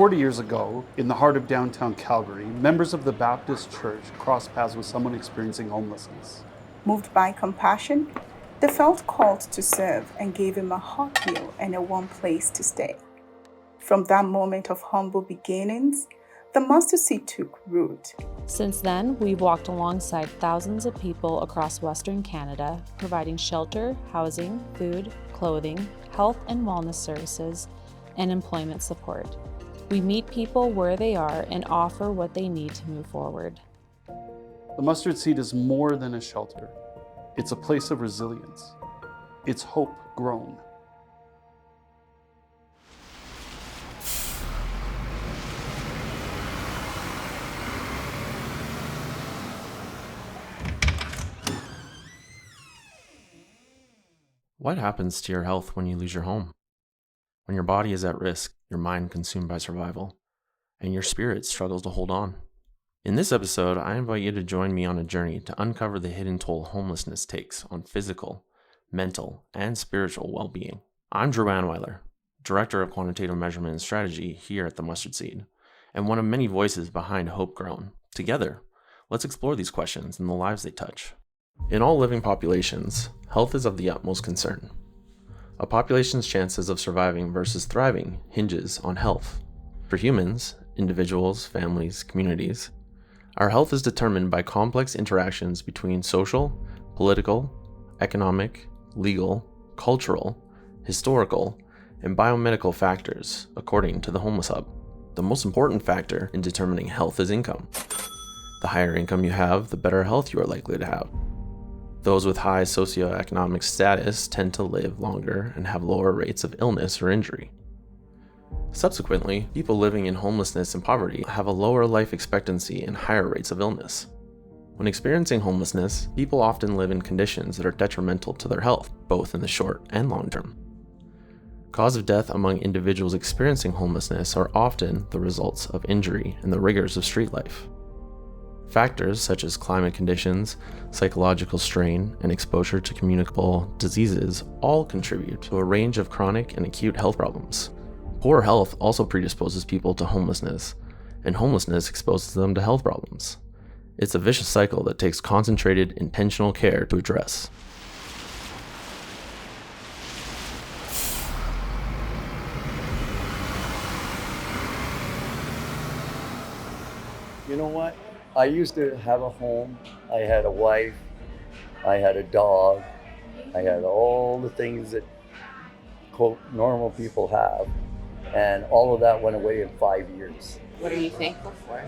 40 years ago, in the heart of downtown Calgary, members of the Baptist Church crossed paths with someone experiencing homelessness. Moved by compassion, they felt called to serve and gave him a hot meal and a warm place to stay. From that moment of humble beginnings, the mustard seed took root. Since then, we've walked alongside thousands of people across Western Canada, providing shelter, housing, food, clothing, health and wellness services, and employment support. We meet people where they are and offer what they need to move forward. The mustard seed is more than a shelter. It's a place of resilience. It's hope grown. What happens to your health when you lose your home? When your body is at risk, your mind consumed by survival, and your spirit struggles to hold on. In this episode, I invite you to join me on a journey to uncover the hidden toll homelessness takes on physical, mental, and spiritual well-being. I'm Drew Anweiler, Director of Quantitative Measurement and Strategy here at the Mustard Seed, and one of many voices behind Hope Grown. Together, let's explore these questions and the lives they touch. In all living populations, health is of the utmost concern. A population's chances of surviving versus thriving hinges on health. For humans, individuals, families, communities, our health is determined by complex interactions between social, political, economic, legal, cultural, historical, and biomedical factors, according to the Homeless Hub. The most important factor in determining health is income. The higher income you have, the better health you are likely to have. Those with high socioeconomic status tend to live longer and have lower rates of illness or injury. Subsequently, people living in homelessness and poverty have a lower life expectancy and higher rates of illness. When experiencing homelessness, people often live in conditions that are detrimental to their health, both in the short and long term. Cause of death among individuals experiencing homelessness are often the results of injury and the rigors of street life. Factors such as climate conditions, psychological strain, and exposure to communicable diseases all contribute to a range of chronic and acute health problems. Poor health also predisposes people to homelessness, and homelessness exposes them to health problems. It's a vicious cycle that takes concentrated, intentional care to address. You know what? I used to have a home. I had a wife. I had a dog. I had all the things that, quote, normal people have. And all of that went away in 5 years. What are you thankful for?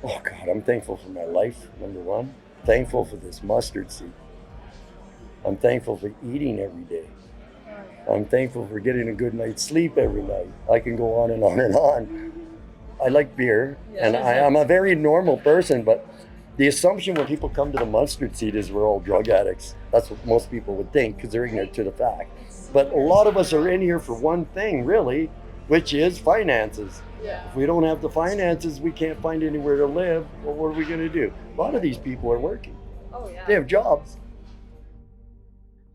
Oh God, I'm thankful for my life, number one. Thankful for this mustard seed. I'm thankful for eating every day. I'm thankful for getting a good night's sleep every night. I can go on and on and on. I like beer, and I'm a very normal person, but the assumption when people come to the mustard seed is we're all drug addicts. That's what most people would think because they're ignorant to the fact. But a lot of us are in here for one thing, really, which is finances. Yeah. If we don't have the finances, we can't find anywhere to live. Well, what are we going to do? A lot of these people are working. Oh, yeah. They have jobs.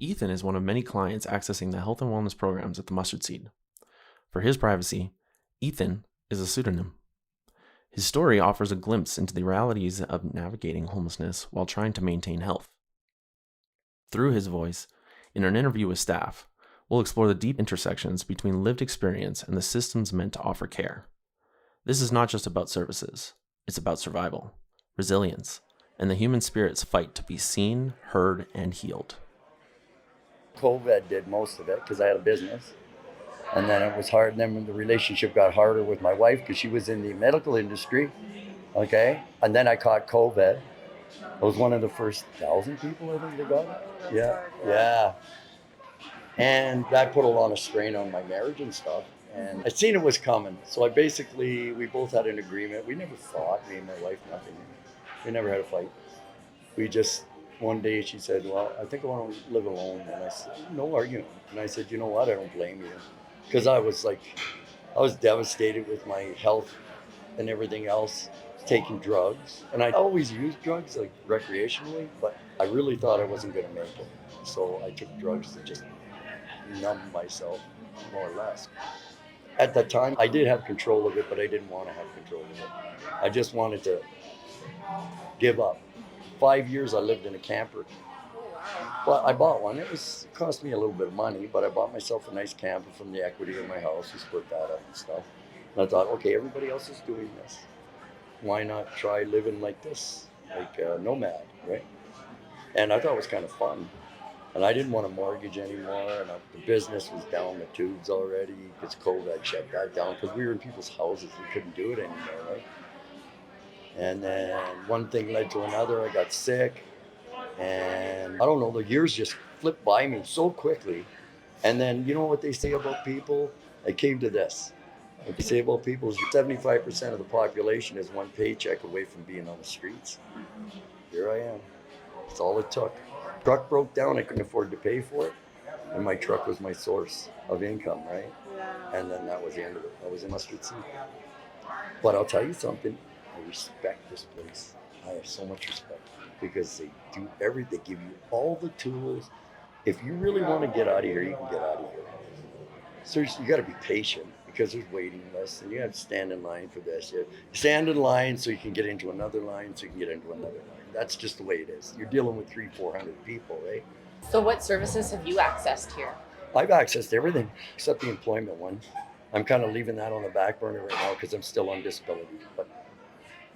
Ethan is one of many clients accessing the health and wellness programs at the Mustard Seed. For his privacy, Ethan is a pseudonym. His story offers a glimpse into the realities of navigating homelessness while trying to maintain health. Through his voice, in an interview with staff, we'll explore the deep intersections between lived experience and the systems meant to offer care. This is not just about services, it's about survival, resilience, and the human spirit's fight to be seen, heard, and healed. COVID did most of it because I had a business. And then it was hard. And then when the relationship got harder with my wife because she was in the medical industry, okay? And then I caught COVID. I was one of the first 1,000 people I think that got it. Yeah. And that put a lot of strain on my marriage and stuff. And I seen it was coming. So we both had an agreement. We never fought, me and my wife, nothing. We never had a fight. We just, one day she said, well, I think I want to live alone. And I said, no argument. And I said, you know what? I don't blame you. Because I was devastated with my health and everything else, taking drugs. And I always used drugs, like recreationally, but I really thought I wasn't going to make it. So I took drugs to just numb myself, more or less. At that time, I did have control of it, but I didn't want to have control of it. I just wanted to give up. 5 years I lived in a camper. Well, I bought one. It cost me a little bit of money, but I bought myself a nice camper from the equity of my house. We split that up and stuff. And I thought, okay, everybody else is doing this. Why not try living like this, like a nomad, right? And I thought it was kind of fun. And I didn't want a mortgage anymore, and the business was down the tubes already because COVID had shut that down because we were in people's houses. We couldn't do it anymore, right? And then one thing led to another. I got sick, and I don't know, the years just flipped by me so quickly. And then, you know what they say about people? I came to this. What they say about people is 75% of the population is one paycheck away from being on the streets. Here I am. That's all it took. Truck broke down, I couldn't afford to pay for it. And my truck was my source of income, right? And then that was the end of it. I was in Mustard Seed. But I'll tell you something, I respect this place. I have so much respect because they do everything. They give you all the tools. If you really want to get out of here, you can get out of here. So you got to be patient because there's waiting lists and you have to stand in line for this. You stand in line so you can get into another line, so you can get into another line. That's just the way it is. You're dealing with 300-400 people, right? So what services have you accessed here? I've accessed everything except the employment one. I'm kind of leaving that on the back burner right now because I'm still on disability, but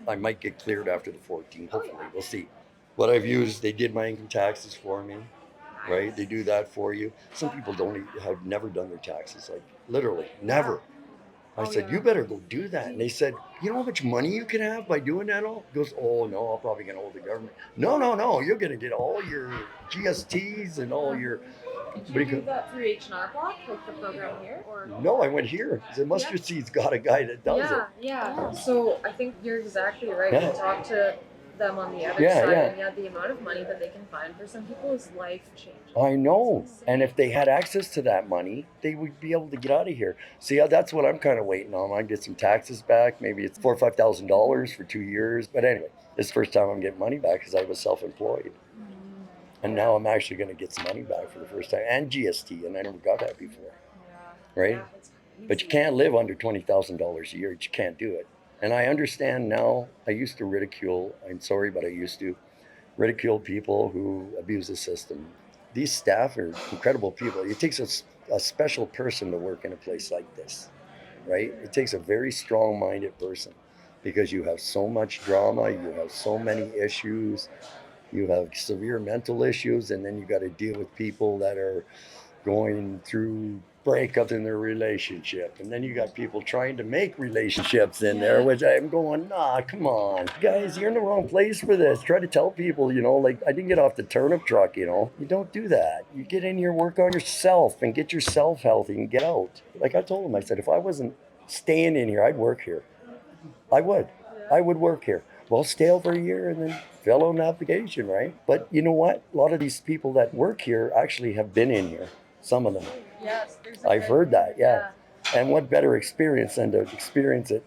I might get cleared after the 14th. Hopefully, we'll see. What I've used, they did my income taxes for me, right? They do that for you. Some people have never done their taxes, like literally never. I said, you better go do that. And they said, you know how much money you can have by doing that all? He goes, oh no, I'll probably get hold of the government. No, you're gonna get all your GSTs and all your. Did you do that through H&R Block, like the program here? Or No, I went here. The Mustard Seed's got a guy that does it. Yeah. So I think you're exactly right. Yeah. We talked to them on the other Yeah, side, yeah. and the amount of money that they can find for some people is life changing. I know. And if they had access to that money, they would be able to get out of here. See, that's what I'm kind of waiting on. I get some taxes back. Maybe it's $4,000 or $5,000 for 2 years. But anyway, this is the first time I'm getting money back because I was self-employed. And now I'm actually going to get some money back for the first time, and GST, and I never got that before, right? Yeah, it's crazy. But you can't live under $20,000 a year. You can't do it. And I understand now. I used to ridicule. I'm sorry, but I used to ridicule people who abuse the system. These staff are incredible people. It takes a special person to work in a place like this, right? It takes a very strong-minded person because you have so much drama. You have so many issues. You have severe mental issues, and then you got to deal with people that are going through breakups in their relationship. And then you got people trying to make relationships in there, which I'm going, nah, come on. Guys, you're in the wrong place for this. Try to tell people, like I didn't get off the turnip truck, You don't do that. You get in here, work on yourself, and get yourself healthy and get out. Like I told him, I said, if I wasn't staying in here, I'd work here. I would work here. Well, stay over a year and then fill out an application, right? But you know what? A lot of these people that work here actually have been in here. Some of them. Yes, I've heard that, yeah. And what better experience than to experience it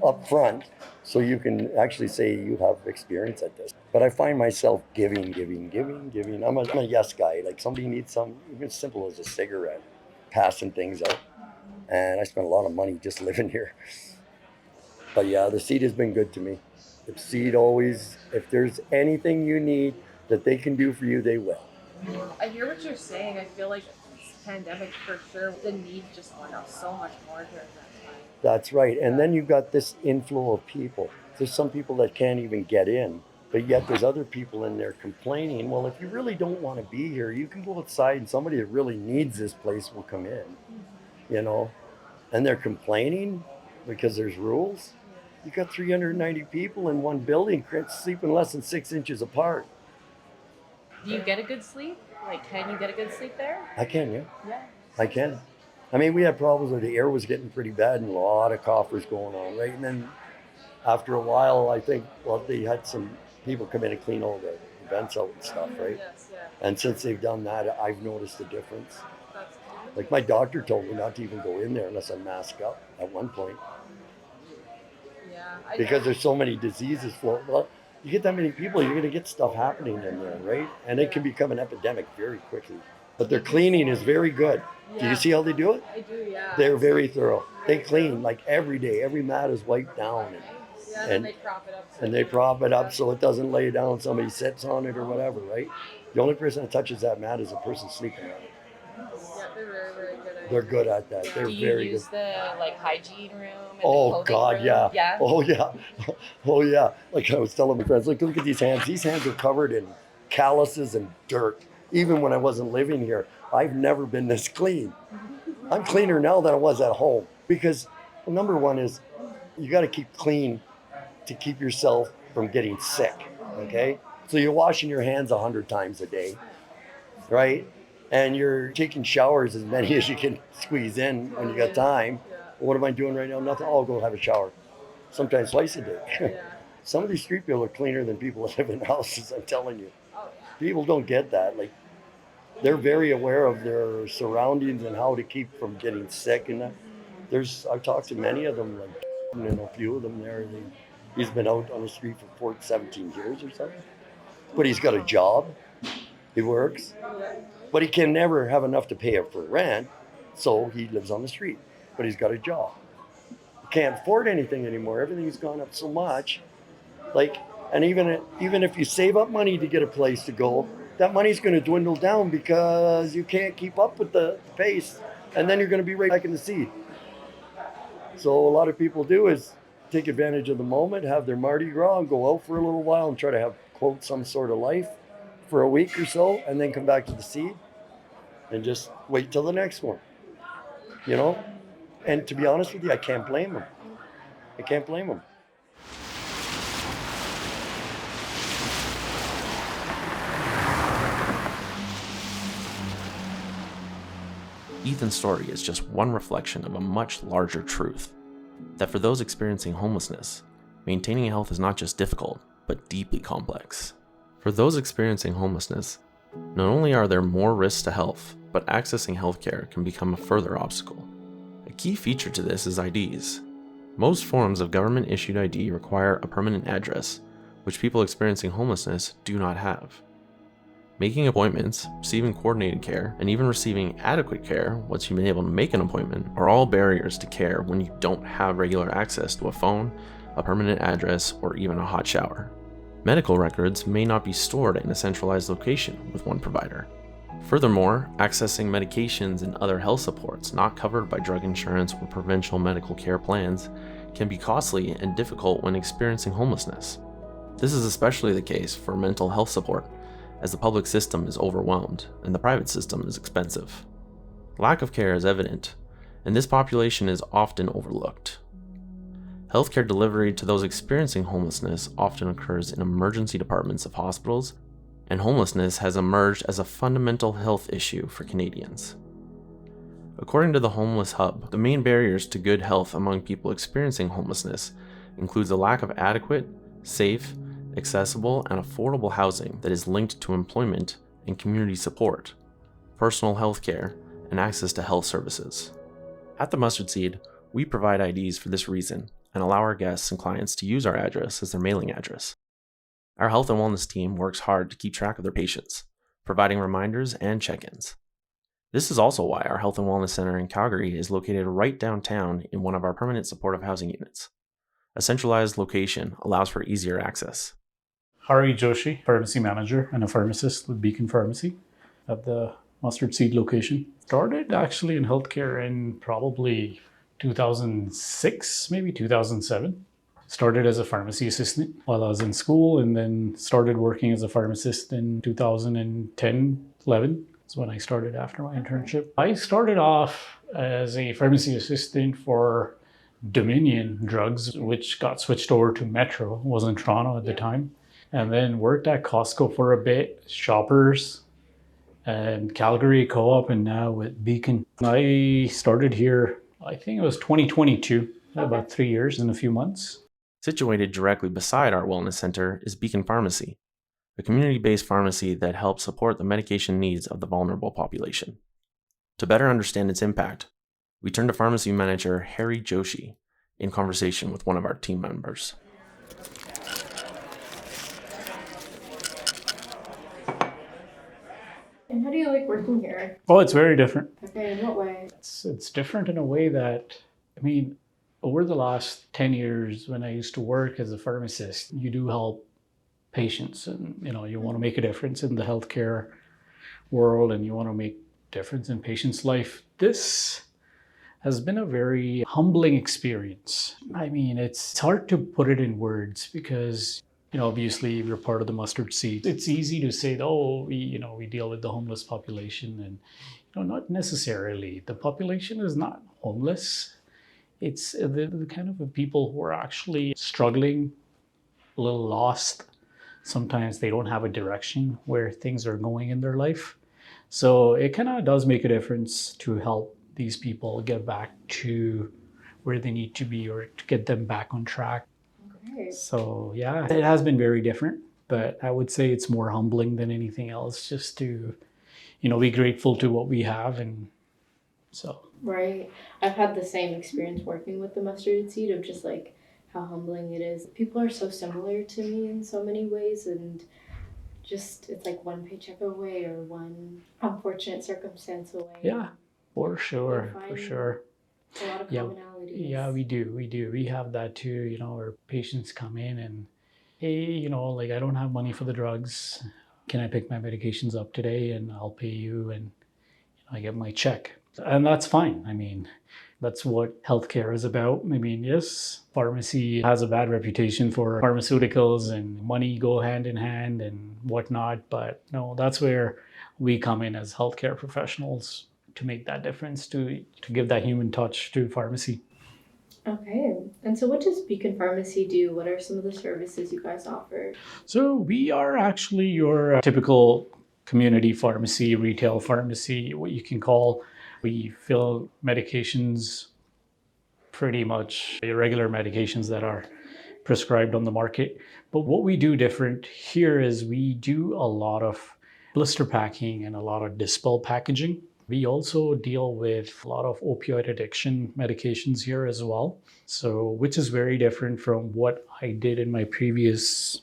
up front so you can actually say you have experience at this. But I find myself giving. I'm a yes guy. Like somebody needs something, even as simple as a cigarette, passing things out. And I spend a lot of money just living here. But yeah, the seed has been good to me. The seed always, if there's anything you need that they can do for you, they will. I hear what you're saying. I feel like this pandemic, for sure, the need just went up so much more during that time. That's right. And then you've got this inflow of people. There's some people that can't even get in, but yet there's other people in there complaining. Well, if you really don't want to be here, you can go outside and somebody that really needs this place will come in, And they're complaining because there's rules. You got 390 people in one building sleeping less than 6 inches apart. Do you get a good sleep? Like, can you get a good sleep there? I can, yeah. Yeah. I can. I mean, we had problems where the air was getting pretty bad and a lot of coughers going on, right? And then after a while, I think, they had some people come in and clean all the vents out and stuff, right? Yes, yeah. And since they've done that, I've noticed a difference. That's good. Like my doctor told me not to even go in there unless I mask up at one point. Yeah. Because there's so many diseases floating. Well, you get that many people, you're going to get stuff happening in there, right? And it can become an epidemic very quickly. but their cleaning is very good. Do you see how they do it? I do, yeah. They're very thorough. They clean like every day. Every mat is wiped down. Yeah, And they prop it up. and they prop it up so it doesn't lay down. Somebody sits on it or whatever, right? The only person that touches that mat is a person sleeping on it. Yeah, they're very, very good at it. They're good at that. They're Do you very use good. the hygiene room and the Oh clothing God, room? yeah. Yeah. Oh yeah. Oh yeah. Like I was telling my friends, look at these hands. These hands are covered in calluses and dirt. Even when I wasn't living here, I've never been this clean. I'm cleaner now than I was at home because number one is you got to keep clean to keep yourself from getting sick. Okay. So you're washing your hands 100 times a day, right? And you're taking showers as many as you can squeeze in when you got time. What am I doing right now? Nothing. I'll go have a shower. Sometimes twice a day. Some of these street people are cleaner than people that live in houses, I'm telling you. People don't get that. Like, they're very aware of their surroundings and how to keep from getting sick. And I've talked to many of them, like, a few of them there. He's been out on the street for 17 years or something. But he's got a job. He works. But he can never have enough to pay up for rent, so he lives on the street. But he's got a job. He can't afford anything anymore. Everything's gone up so much. Like, and even if you save up money to get a place to go, that money's going to dwindle down because you can't keep up with the pace, and then you're going to be right back in the seat. So a lot of people do is take advantage of the moment, have their Mardi Gras, and go out for a little while and try to have, quote, some sort of life for a week or so, and then come back to the seat and just wait till the next one, you know? And to be honest with you, I can't blame them. I can't blame them. Ethan's story is just one reflection of a much larger truth, that for those experiencing homelessness, maintaining health is not just difficult, but deeply complex. For those experiencing homelessness, not only are there more risks to health, but accessing healthcare can become a further obstacle. A key feature to this is IDs. Most forms of government-issued ID require a permanent address, which people experiencing homelessness do not have. Making appointments, receiving coordinated care, and even receiving adequate care once you've been able to make an appointment are all barriers to care when you don't have regular access to a phone, a permanent address, or even a hot shower. Medical records may not be stored in a centralized location with one provider. Furthermore, accessing medications and other health supports not covered by drug insurance or provincial medical care plans can be costly and difficult when experiencing homelessness. This is especially the case for mental health support, as the public system is overwhelmed and the private system is expensive. Lack of care is evident, and this population is often overlooked. Healthcare delivery to those experiencing homelessness often occurs in emergency departments of hospitals, and homelessness has emerged as a fundamental health issue for Canadians. According to the Homeless Hub, the main barriers to good health among people experiencing homelessness includes a lack of adequate, safe, accessible, and affordable housing that is linked to employment and community support, personal health care, and access to health services. At the Mustard Seed, we provide IDs for this reason and allow our guests and clients to use our address as their mailing address. Our health and wellness team works hard to keep track of their patients, providing reminders and check-ins. This is also why our Health and Wellness Center in Calgary is located right downtown in one of our permanent supportive housing units. A centralized location allows for easier access. Hari Joshi, pharmacy manager and a pharmacist with Beacon Pharmacy at the Mustard Seed location. Started actually in healthcare in probably 2006, maybe 2007. Started as a pharmacy assistant while I was in school, and then started working as a pharmacist in 2010, 11. That's when I started after my internship. I started off as a pharmacy assistant for Dominion Drugs, which got switched over to Metro, was in Toronto at the time. And then worked at Costco for a bit, Shoppers, and Calgary Co-op, and now with Beacon. I started here, I think it was 2022, about 3 years and a few months. Situated directly beside our wellness center is Beacon Pharmacy, a community-based pharmacy that helps support the medication needs of the vulnerable population. To better understand its impact, we turn to pharmacy manager Hari Joshi in conversation with one of our team members. And how do you like working here? Oh, it's very different. Okay, in what way? It's different in a way that, I mean, over the last 10 years when I used to work as a pharmacist, you do help patients and you want to make a difference in the healthcare world and you want to make a difference in patients' life. This has been a very humbling experience. I mean, it's hard to put it in words because obviously we're part of the mustard seed. It's easy to say, oh, we deal with the homeless population, and not necessarily. The population is not homeless. It's the kind of people who are actually struggling, a little lost. Sometimes they don't have a direction where things are going in their life. So it kind of does make a difference to help these people get back to where they need to be or to get them back on track. Okay. So yeah, it has been very different, but I would say it's more humbling than anything else, just to, be grateful to what we have. And so. Right. I've had the same experience working with the mustard seed of just like how humbling it is. People are so similar to me in so many ways, and just it's like one paycheck away or one unfortunate circumstance away. Yeah, for sure, for sure. A lot of commonalities. Yeah, we do. We have that too, where patients come in and, hey, like I don't have money for the drugs. Can I pick my medications up today and I'll pay you and I get my check. And that's fine. I mean, that's what healthcare is about. I mean, yes, pharmacy has a bad reputation for pharmaceuticals and money go hand in hand and whatnot. But no, that's where we come in as healthcare professionals to make that difference, to give that human touch to pharmacy. Okay. And so what does Beacon Pharmacy do? What are some of the services you guys offer? So we are actually your typical community pharmacy, retail pharmacy, what you can call. We fill medications, pretty much irregular medications that are prescribed on the market. But what we do different here is we do a lot of blister packing and a lot of dispel packaging. We also deal with a lot of opioid addiction medications here as well. So, which is very different from what I did in my previous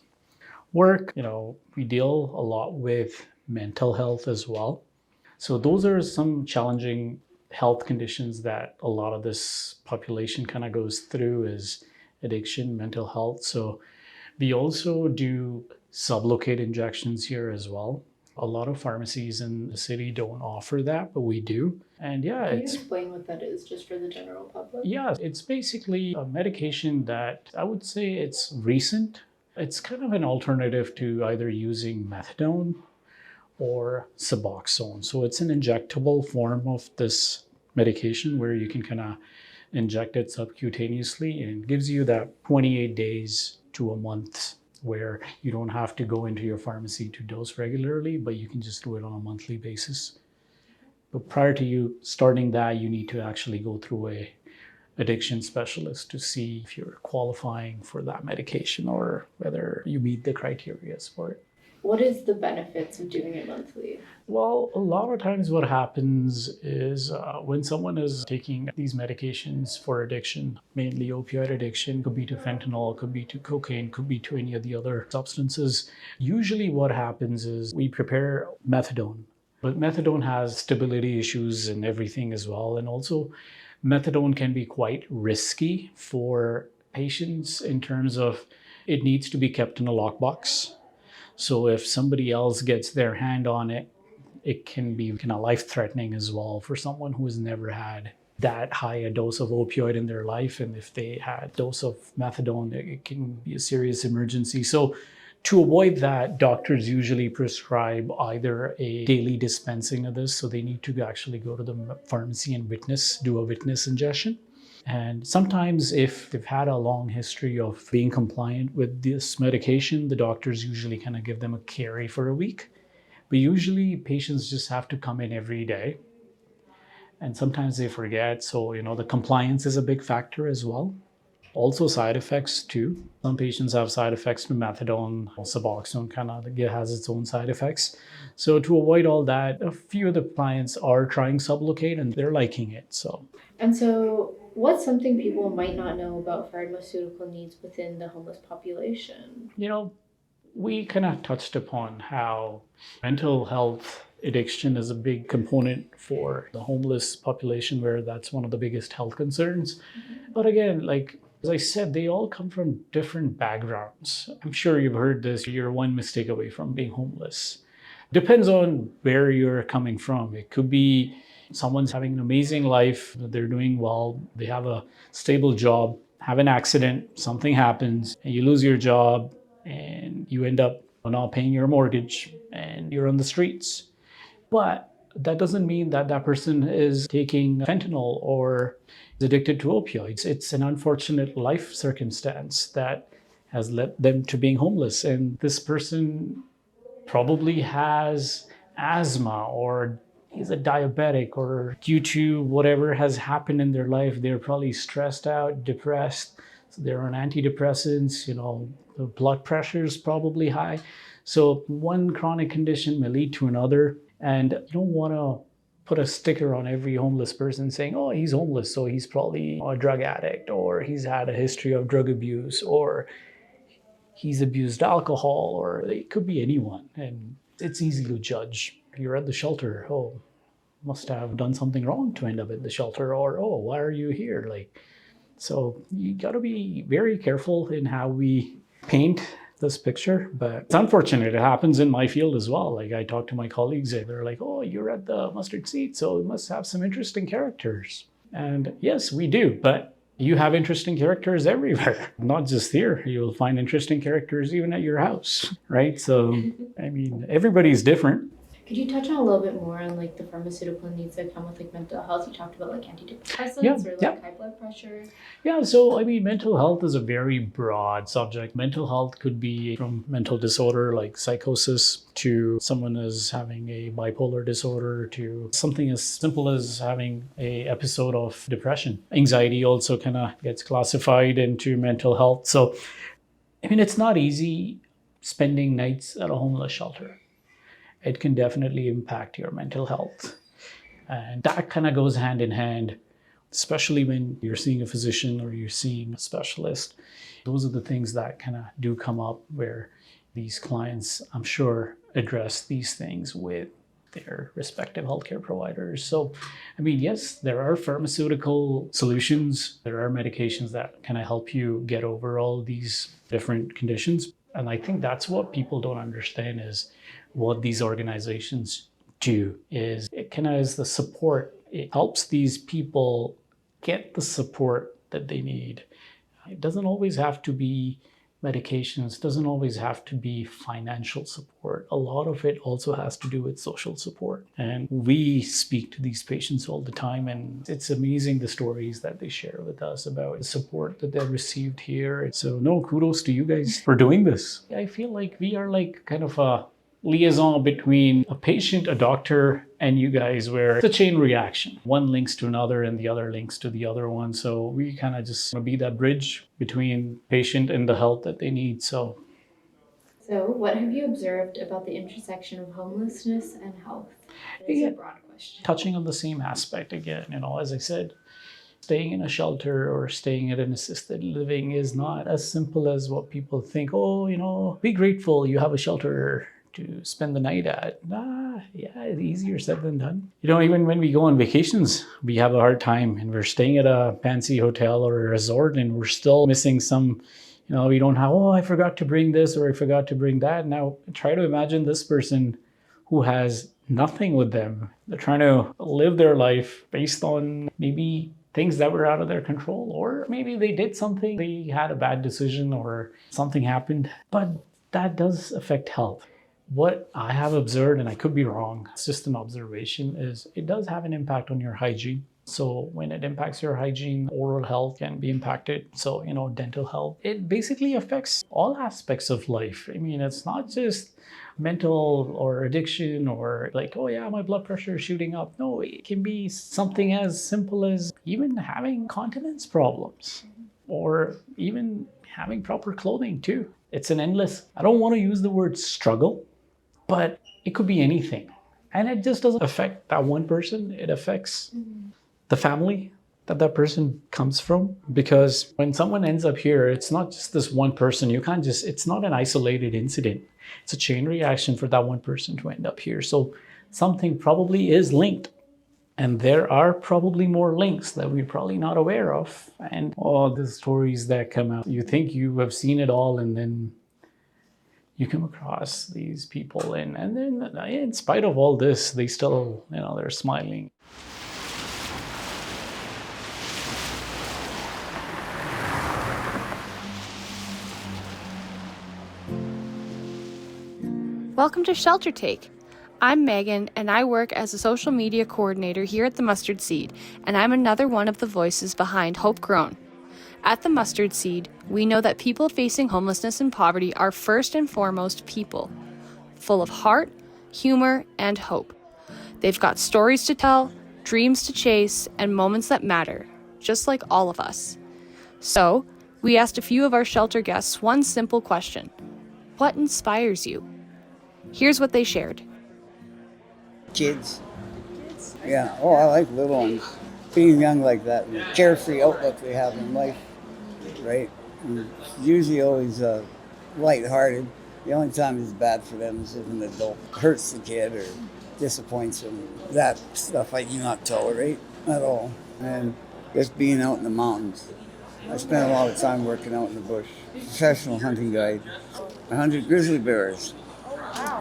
work. We deal a lot with mental health as well. So those are some challenging health conditions that a lot of this population kind of goes through, is addiction, mental health. So we also do sublocade injections here as well. A lot of pharmacies in the city don't offer that, but we do. And yeah, Can you explain what that is just for the general public? Yeah, it's basically a medication that I would say it's recent. It's kind of an alternative to either using methadone or Suboxone. So it's an injectable form of this medication where you can kind of inject it subcutaneously, and it gives you that 28 days to a month where you don't have to go into your pharmacy to dose regularly, but you can just do it on a monthly basis. But prior to you starting that, you need to actually go through a addiction specialist to see if you're qualifying for that medication or whether you meet the criteria for it. What is the benefits of doing it monthly? Well, a lot of times what happens is when someone is taking these medications for addiction, mainly opioid addiction, could be to fentanyl, could be to cocaine, could be to any of the other substances. Usually what happens is we prepare methadone, but methadone has stability issues and everything as well. And also methadone can be quite risky for patients in terms of it needs to be kept in a lockbox. So if somebody else gets their hand on it, it can be kind of life-threatening as well for someone who has never had that high a dose of opioid in their life. And if they had a dose of methadone, it can be a serious emergency. So to avoid that, doctors usually prescribe either a daily dispensing of this, so they need to actually go to the pharmacy and do a witness ingestion. And sometimes if they've had a long history of being compliant with this medication, the doctors usually kind of give them a carry for a week. But usually patients just have to come in every day. And sometimes they forget. So, the compliance is a big factor as well. Also side effects too. Some patients have side effects to methadone. Suboxone kind of has its own side effects. So to avoid all that, a few of the clients are trying Sublocade and they're liking it. And so what's something people might not know about pharmaceutical needs within the homeless population? We kind of touched upon how mental health addiction is a big component for the homeless population, where that's one of the biggest health concerns. But again, like as I said, they all come from different backgrounds. I'm sure you've heard this, you're one mistake away from being homeless. Depends on where you're coming from. It could be someone's having an amazing life, they're doing well, they have a stable job, have an accident, something happens, and you lose your job, and you end up not paying your mortgage, and you're on the streets. But that doesn't mean that that person is taking fentanyl or is addicted to opioids. It's an unfortunate life circumstance that has led them to being homeless. And this person probably has asthma, or he's a diabetic, or due to whatever has happened in their life, they're probably stressed out, depressed. So they're on antidepressants, the blood pressure is probably high. So one chronic condition may lead to another. And you don't want to put a sticker on every homeless person saying, oh, he's homeless, so he's probably a drug addict, or he's had a history of drug abuse, or he's abused alcohol, or it could be anyone. And it's easy to judge. You're at the shelter, oh, must have done something wrong to end up at the shelter, or oh, why are you here? So you got to be very careful in how we paint this picture. But it's unfortunate, it happens in my field as well. Like I talk to my colleagues, they're like, oh, you're at the mustard seat, so we must have some interesting characters. And yes, we do, but you have interesting characters everywhere, not just here. You'll find interesting characters even at your house, right? So, I mean, everybody's different. Could you touch on a little bit more on like the pharmaceutical needs that come with like mental health? You talked about like antidepressants or like high blood pressure. Yeah, so I mean, mental health is a very broad subject. Mental health could be from mental disorder like psychosis to someone is having a bipolar disorder to something as simple as having a episode of depression. Anxiety also kind of gets classified into mental health. So, I mean, it's not easy spending nights at a homeless shelter. It can definitely impact your mental health. And that kind of goes hand in hand, especially when you're seeing a physician or you're seeing a specialist. Those are the things that kind of do come up where these clients, I'm sure, address these things with their respective healthcare providers. So, I mean, yes, there are pharmaceutical solutions. There are medications that kind of help you get over all these different conditions. And I think that's what people don't understand is what these organizations do is it kind of is the support. It helps these people get the support that they need. It doesn't always have to be medications, doesn't always have to be financial support. A lot of it also has to do with social support. And we speak to these patients all the time, and it's amazing the stories that they share with us about the support that they've received here. So no, kudos to you guys for doing this. I feel like we are like kind of a liaison between a patient, a doctor, and you guys, where it's a chain reaction. One links to another and the other links to the other one. So we kind of just want to be that bridge between patient and the help that they need. So what have you observed about the intersection of homelessness and health? It's a broad question. Touching on the same aspect again, as I said, staying in a shelter or staying at an assisted living is not as simple as what people think. Oh, be grateful you have a shelter to spend the night at. It's easier said than done. Even when we go on vacations, we have a hard time and we're staying at a fancy hotel or a resort and we're still missing some, we don't have, I forgot to bring this or I forgot to bring that. Now try to imagine this person who has nothing with them. They're trying to live their life based on maybe things that were out of their control, or maybe they did something, they had a bad decision or something happened, but that does affect health. What I have observed, and I could be wrong, it's just an observation, is it does have an impact on your hygiene. So when it impacts your hygiene, oral health can be impacted. So, dental health, it basically affects all aspects of life. I mean, it's not just mental or addiction or like, my blood pressure is shooting up. No, it can be something as simple as even having continence problems or even having proper clothing too. It's an endless, I don't want to use the word struggle, but it could be anything. And it just doesn't affect that one person. It affects the family that person comes from. Because when someone ends up here, it's not just this one person. It's not an isolated incident. It's a chain reaction for that one person to end up here. So something probably is linked. And there are probably more links that we're probably not aware of. And all the stories that come out, you think you have seen it all, and then you come across these people, and then in spite of all this, they still, they're smiling. Welcome to Shelter Take. I'm Megan, and I work as a social media coordinator here at the Mustard Seed, and I'm another one of the voices behind Hope Grown. At the Mustard Seed, we know that people facing homelessness and poverty are first and foremost people, full of heart, humor, and hope. They've got stories to tell, dreams to chase, and moments that matter, just like all of us. So, we asked a few of our shelter guests one simple question: what inspires you? Here's what they shared. Kids. Yeah. Oh, I like little ones. Being young like that, the carefree outlook they have in life, right? And usually always lighthearted. The only time it's bad for them is if an adult hurts the kid or disappoints them. That stuff I do not tolerate at all. And just being out in the mountains. I spent a lot of time working out in the bush. Professional hunting guide. 100 grizzly bears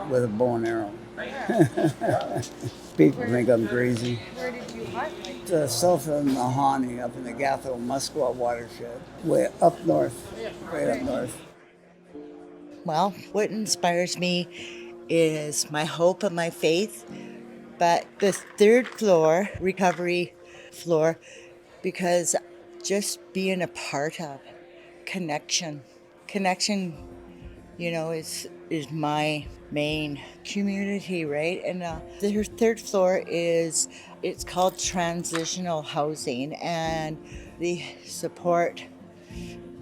with a bow and arrow. People think I'm crazy. Where did you hunt? South of Mahoney, up in the Gatho-Muskwa watershed, way up north, right up north. Well, what inspires me is my hope and my faith, but the third floor, recovery floor, because just being a part of connection, is my main community, right? And the third floor it's called transitional housing, and the support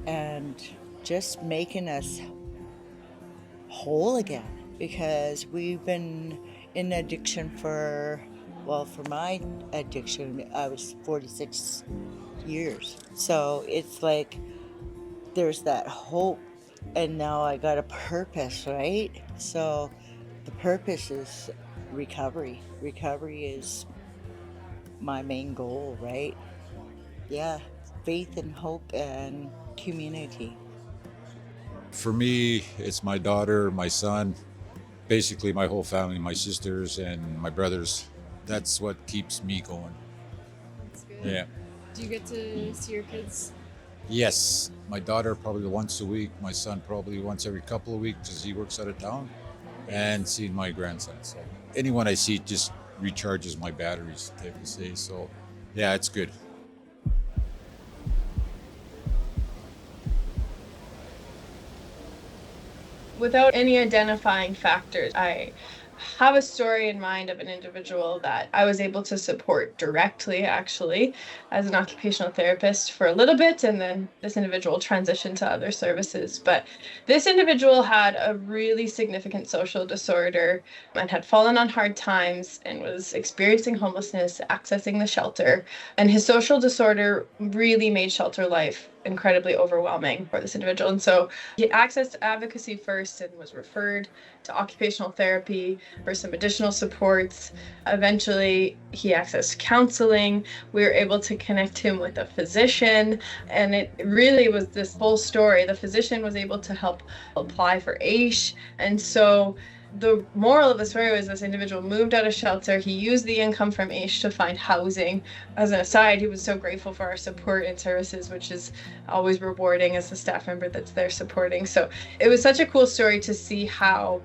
and just making us whole again, because we've been in addiction for my addiction, I was 46 years. So it's like there's that hope, and now I got a purpose, right? So the purpose is recovery. Recovery is my main goal, right? Yeah, faith and hope and community. For me, it's my daughter, my son, basically my whole family, my sisters and my brothers. That's what keeps me going. That's good. Yeah. Do you get to see your kids? Yes, my daughter probably once a week, my son probably once every couple of weeks because he works out of town, and seeing my grandson. So anyone I see just recharges my batteries, type to say. So yeah, it's good. Without any identifying factors, I have a story in mind of an individual that I was able to support directly, actually, as an occupational therapist for a little bit, and then this individual transitioned to other services. But this individual had a really significant social disorder and had fallen on hard times and was experiencing homelessness, accessing the shelter. And his social disorder really made shelter life incredibly overwhelming for this individual. And so he accessed advocacy first and was referred to occupational therapy for some additional supports. Eventually, he accessed counseling. We were able to connect him with a physician, and it really was this whole story. The physician was able to help apply for AISH, and so the moral of the story was this individual moved out of shelter. He used the income from AISH to find housing. As an aside, he was so grateful for our support and services, which is always rewarding as a staff member that's there supporting. So it was such a cool story to see how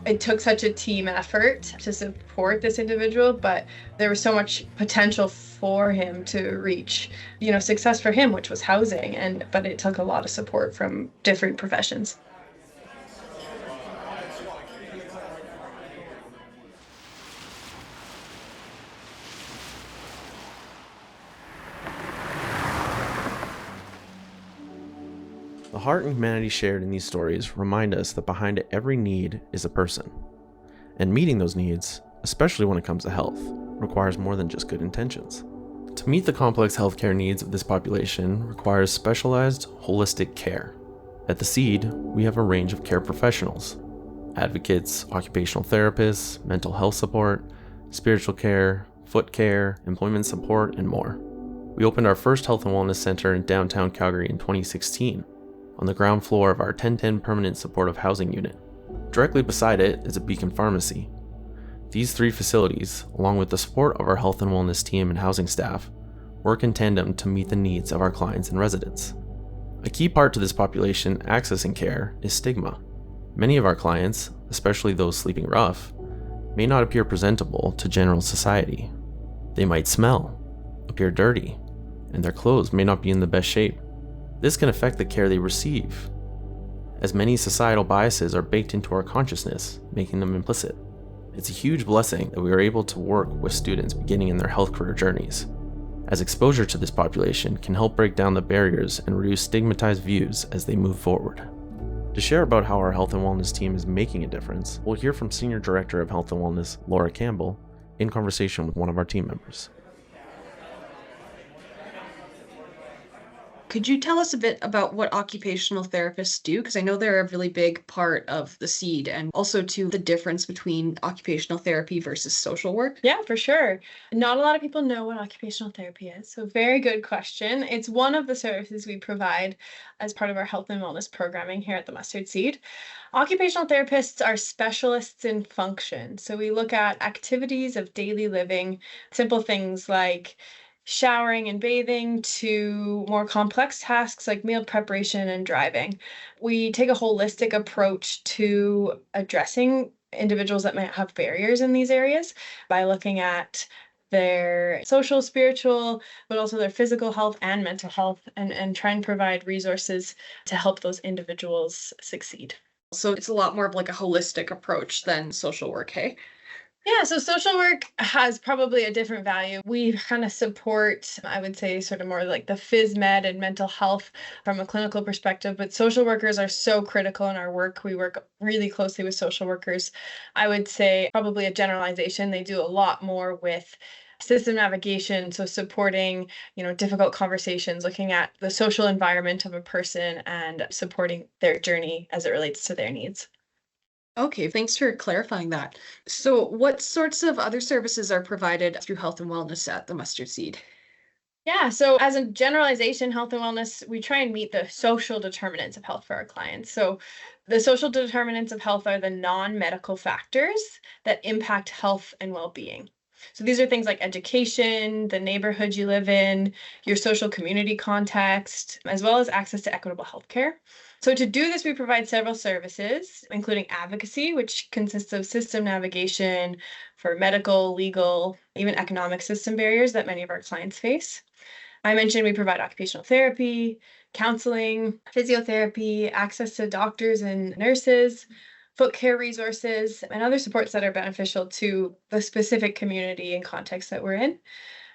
it took such a team effort to support this individual, but there was so much potential for him to reach, success for him, which was housing. But it took a lot of support from different professions. The heart and humanity shared in these stories remind us that behind every need is a person. And meeting those needs, especially when it comes to health, requires more than just good intentions. To meet the complex healthcare needs of this population requires specialized, holistic care. At the Seed, we have a range of care professionals: advocates, occupational therapists, mental health support, spiritual care, foot care, employment support, and more. We opened our first health and wellness center in downtown Calgary in 2016, on the ground floor of our 1010 Permanent Supportive Housing Unit. Directly beside it is a Beacon Pharmacy. These 3 facilities, along with the support of our health and wellness team and housing staff, work in tandem to meet the needs of our clients and residents. A key part to this population accessing care is stigma. Many of our clients, especially those sleeping rough, may not appear presentable to general society. They might smell, appear dirty, and their clothes may not be in the best shape. This can affect the care they receive, as many societal biases are baked into our consciousness, making them implicit. It's a huge blessing that we are able to work with students beginning in their health career journeys, as exposure to this population can help break down the barriers and reduce stigmatized views as they move forward. To share about how our health and wellness team is making a difference, we'll hear from Senior Director of Health and Wellness, Laura Campbell, in conversation with one of our team members. Could you tell us a bit about what occupational therapists do? Because I know they're a really big part of the SEED, and also to the difference between occupational therapy versus social work. Yeah, for sure. Not a lot of people know what occupational therapy is. So very good question. It's one of the services we provide as part of our health and wellness programming here at the Mustard Seed. Occupational therapists are specialists in function. So we look at activities of daily living, simple things like showering and bathing to more complex tasks like meal preparation and driving. We take a holistic approach to addressing individuals that might have barriers in these areas by looking at their social, spiritual, but also their physical health and mental health, and try and provide resources to help those individuals succeed. So it's a lot more of like a holistic approach than social work, hey? Yeah, so social work has probably a different value. We kind of support, I would say, sort of more like the phys med and mental health from a clinical perspective, but social workers are so critical in our work. We work really closely with social workers. I would say probably a generalization. They do a lot more with system navigation, so supporting, difficult conversations, looking at the social environment of a person and supporting their journey as it relates to their needs. Okay, thanks for clarifying that. So what sorts of other services are provided through health and wellness at the Mustard Seed? Yeah, so as a generalization, health and wellness, we try and meet the social determinants of health for our clients. So the social determinants of health are the non-medical factors that impact health and well-being. So these are things like education, the neighborhood you live in, your social community context, as well as access to equitable healthcare. So to do this, we provide several services, including advocacy, which consists of system navigation for medical, legal, even economic system barriers that many of our clients face. I mentioned we provide occupational therapy, counseling, physiotherapy, access to doctors and nurses, foot care resources, and other supports that are beneficial to the specific community and context that we're in.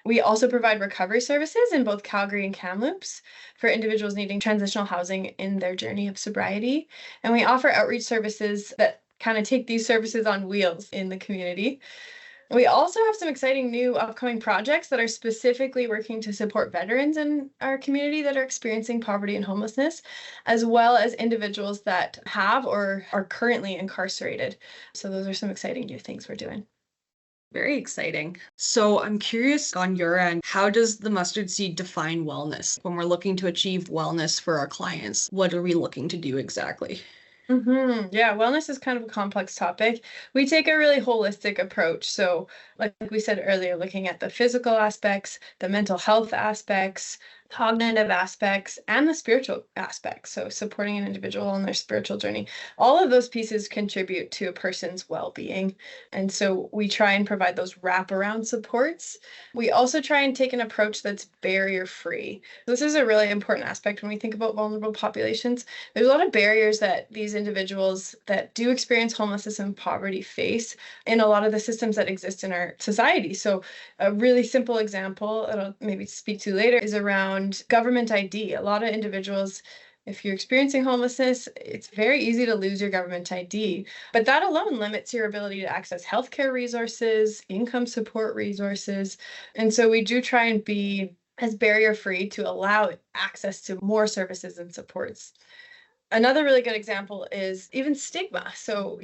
We also provide recovery services in both Calgary and Kamloops for individuals needing transitional housing in their journey of sobriety. And we offer outreach services that kind of take these services on wheels in the community. We also have some exciting new upcoming projects that are specifically working to support veterans in our community that are experiencing poverty and homelessness, as well as individuals that have or are currently incarcerated. So those are some exciting new things we're doing. Very exciting. So I'm curious on your end, how does the Mustard Seed define wellness? When we're looking to achieve wellness for our clients, what are we looking to do exactly? Yeah, wellness is kind of a complex topic. We take a really holistic approach. So, like we said earlier, looking at the physical aspects, the mental health aspects, cognitive aspects, and the spiritual aspects. So, supporting an individual on their spiritual journey. All of those pieces contribute to a person's well being. And so, we try and provide those wraparound supports. We also try and take an approach that's barrier free. This is a really important aspect when we think about vulnerable populations. There's a lot of barriers that these individuals that do experience homelessness and poverty face in a lot of the systems that exist in our society. So a really simple example that I'll maybe speak to later is around government ID. A lot of individuals, if you're experiencing homelessness, it's very easy to lose your government ID, but that alone limits your ability to access healthcare resources, income support resources. And so we do try and be as barrier free to allow access to more services and supports. Another really good example is even stigma. So,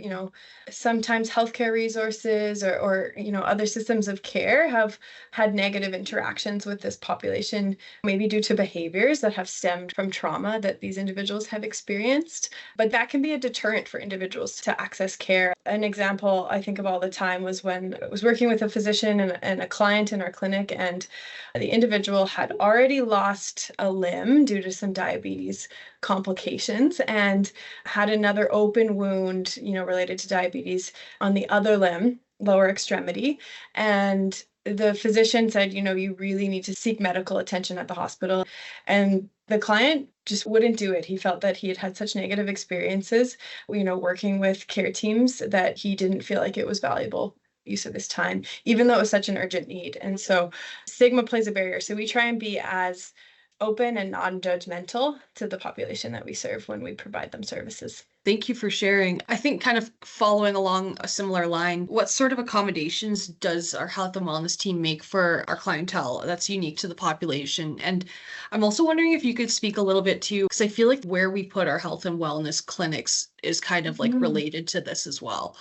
sometimes healthcare resources or other systems of care have had negative interactions with this population, maybe due to behaviors that have stemmed from trauma that these individuals have experienced. But that can be a deterrent for individuals to access care. An example I think of all the time was when I was working with a physician and a client in our clinic, and the individual had already lost a limb due to some diabetes complications and had another open wound, related to diabetes on the other limb, lower extremity. And the physician said, you really need to seek medical attention at the hospital. And the client just wouldn't do it. He felt that he had had such negative experiences, working with care teams, that he didn't feel like it was valuable use of his time, even though it was such an urgent need. And so stigma plays a barrier. So we try and be as open and non-judgmental to the population that we serve when we provide them services. Thank you for sharing. I think kind of following along a similar line, what sort of accommodations does our health and wellness team make for our clientele that's unique to the population? And I'm also wondering if you could speak a little bit to, because I feel like where we put our health and wellness clinics is kind of like related to this as well.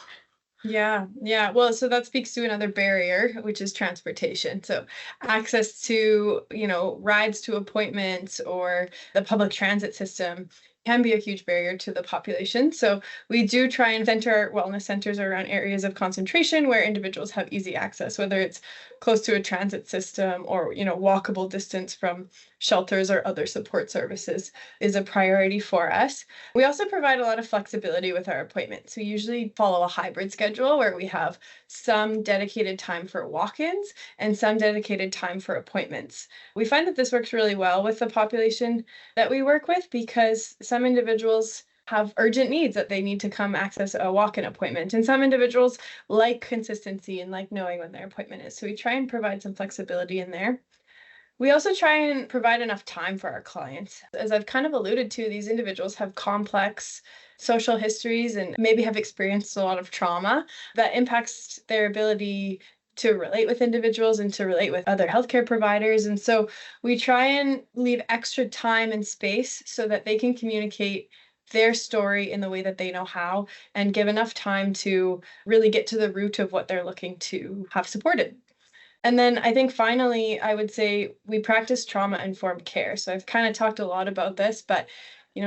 Yeah. Well, so that speaks to another barrier, which is transportation. So access to, rides to appointments or the public transit system can be a huge barrier to the population. So we do try and center our wellness centers around areas of concentration where individuals have easy access, whether it's close to a transit system or, walkable distance from shelters or other support services is a priority for us. We also provide a lot of flexibility with our appointments. We usually follow a hybrid schedule where we have some dedicated time for walk-ins and some dedicated time for appointments. We find that this works really well with the population that we work with because some individuals have urgent needs that they need to come access a walk-in appointment. And some individuals like consistency and like knowing when their appointment is. So we try and provide some flexibility in there. We also try and provide enough time for our clients. As I've kind of alluded to, these individuals have complex social histories and maybe have experienced a lot of trauma that impacts their ability to relate with individuals and to relate with other healthcare providers. And so we try and leave extra time and space so that they can communicate their story in the way that they know how and give enough time to really get to the root of what they're looking to have supported. And then I think finally, I would say we practice trauma-informed care. So I've kind of talked a lot about this, but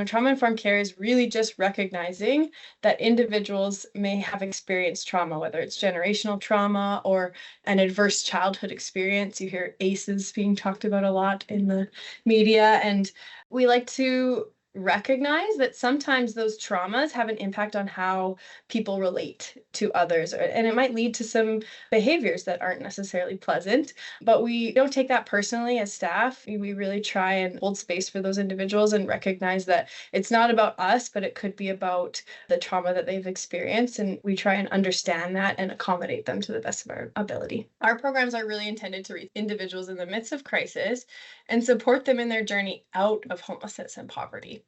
trauma-informed care is really just recognizing that individuals may have experienced trauma, whether it's generational trauma or an adverse childhood experience. You hear ACEs being talked about a lot in the media, and we like to recognize that sometimes those traumas have an impact on how people relate to others, and it might lead to some behaviors that aren't necessarily pleasant, but we don't take that personally as staff. We really try and hold space for those individuals and recognize that it's not about us, but it could be about the trauma that they've experienced, and we try and understand that and accommodate them to the best of our ability. Our programs are really intended to reach individuals in the midst of crisis and support them in their journey out of homelessness and poverty.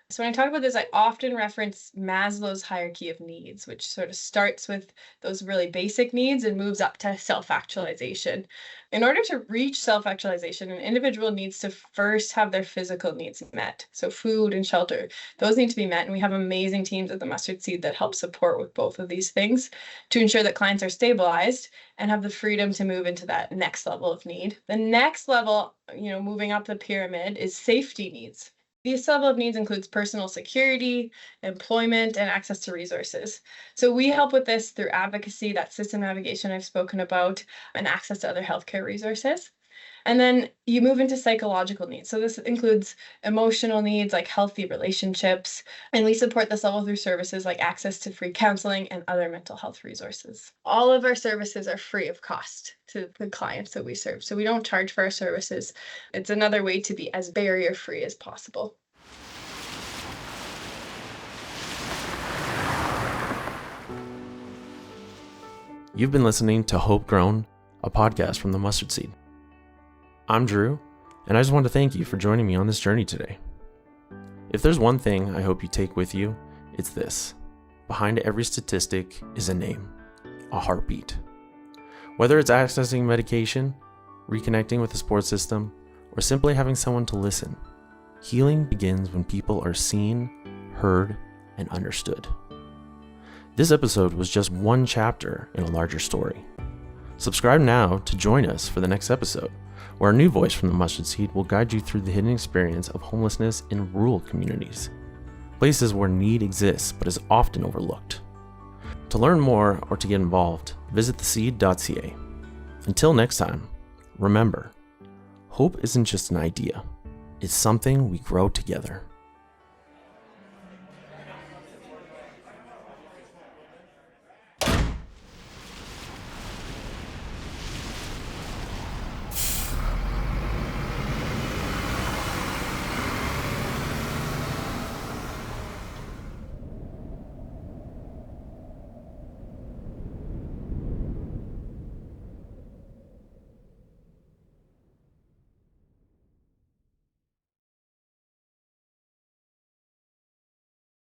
So when I talk about this, I often reference Maslow's hierarchy of needs, which sort of starts with those really basic needs and moves up to self-actualization. In order to reach self-actualization, an individual needs to first have their physical needs met. So food and shelter, those need to be met. And we have amazing teams at the Mustard Seed that help support with both of these things to ensure that clients are stabilized and have the freedom to move into that next level of need. The next level, moving up the pyramid, is safety needs. This level of needs includes personal security, employment, and access to resources. So we help with this through advocacy, that system navigation I've spoken about, and access to other healthcare resources. And then you move into psychological needs. So this includes emotional needs like healthy relationships. And we support this level through services like access to free counseling and other mental health resources. All of our services are free of cost to the clients that we serve. So we don't charge for our services. It's another way to be as barrier-free as possible. You've been listening to Hope Grown, a podcast from the Mustard Seed. I'm Drew, and I just want to thank you for joining me on this journey today. If there's one thing I hope you take with you, it's this. Behind every statistic is a name, a heartbeat. Whether it's accessing medication, reconnecting with the support system, or simply having someone to listen, healing begins when people are seen, heard, and understood. This episode was just one chapter in a larger story. Subscribe now to join us for the next episode, where a new voice from the Mustard Seed will guide you through the hidden experience of homelessness in rural communities, places where need exists but is often overlooked. To learn more or to get involved, visit theseed.ca. Until next time, remember, hope isn't just an idea, it's something we grow together.